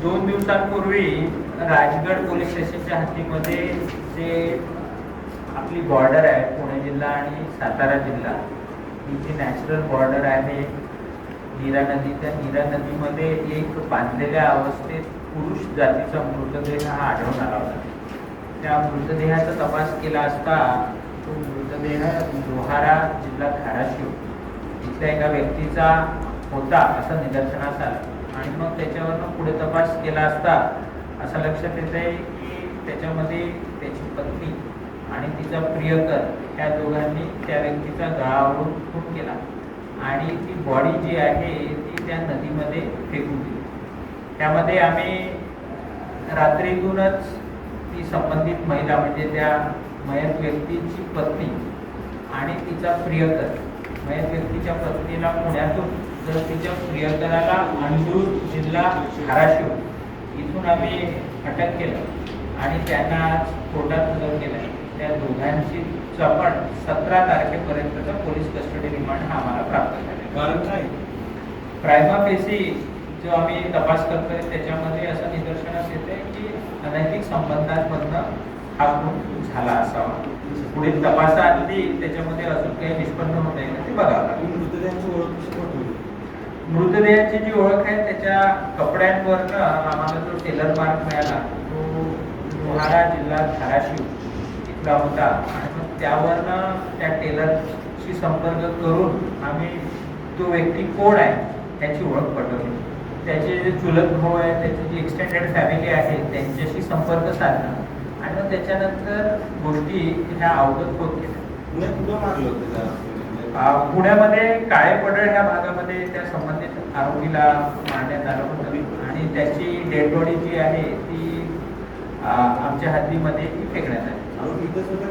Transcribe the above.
2 दिवसांपूर्वी राजगड पोलीस स्टेशनच्या हद्दीमध्ये जे आपली बॉर्डर आहे पुणे जिल्हा आणि सातारा जिल्हा ही जी नॅचरल बॉर्डर आहे नीरा नदी, त्या नीरा नदीमध्ये एक बांधलेल्या अवस्थेत पुरुष जातीचा मृतदेह हा आढळून आला होता. त्या मृतदेहाचा तपास केला असता तो मृतदेह लोहारा जिल्हा धाराशिव इथल्या एका व्यक्तीचा होता असं निदर्शनास आलं. आणि मग त्याच्यावरनं पुढे तपास केला असता असं लक्षात येत आहे की त्याच्यामध्ये त्याची पत्नी आणि तिचा प्रियकर त्या दोघांनी त्या व्यक्तीचा गळावरून खून केला आणि ती बॉडी जी आहे ती त्या नदीमध्ये फेकून दिली. त्यामध्ये आम्ही रात्रीतूनच ती संबंधित महिला म्हणजे त्या मयत व्यक्तीची पत्नी आणि तिचा प्रियकर, मयत व्यक्तीच्या पत्नीला पुण्यातून तर तिच्या प्रियकराला अंडूर जिल्हा धाराशिव इथून आम्ही अटक केलं आणि त्यांना आज कोर्टात हजर केलं. त्या दोघांची आपण 17 तारखेपर्यंतचा पोलीस कस्टडी रिमांड हा आम्हाला प्राप्त झाला. कारण काय? प्रायमा फेसी जो आम्ही तपास करतोय त्याच्यामध्ये असं निदर्शनास येते की अनैतिक संबंधांमधनं हा खून झाला असावा. पुढील तपासाआधी त्याच्यामध्ये अजून काही निष्पन्न होत आहे ना ते बघावं लागेल. मृतदेहाची ओळख कशी पटवली? मृतदेहाची जी ओळख आहे त्याच्या कपड्यांवरनं आम्हाला जो टेलर मार्क मिळाला तो लोहारा जिल्हा धाराशिव इथला होता आणि मग त्यावरनं त्या टेलरशी संपर्क करून आम्ही तो व्यक्ती कोण आहे त्याची ओळख पटवली. त्याचे जे चुलत भाऊ आहे, त्याची जी एक्सटेंडेड फॅमिली आहे त्यांच्याशी संपर्क साधला आणि मग त्याच्यानंतर गोष्टी ह्या अवगत होत गेल्या. कुठं मारलं होतं त्याला? पुण्यामध्ये काळे पडळ ह्या भागामध्ये त्या संबंधित आरोपीला मारण्यात आलं होतं आणि त्याची डेड बॉडी जी आहे ती आमच्या हद्दीमध्ये ती फेकण्यात आली. आरोपी इथंच होता?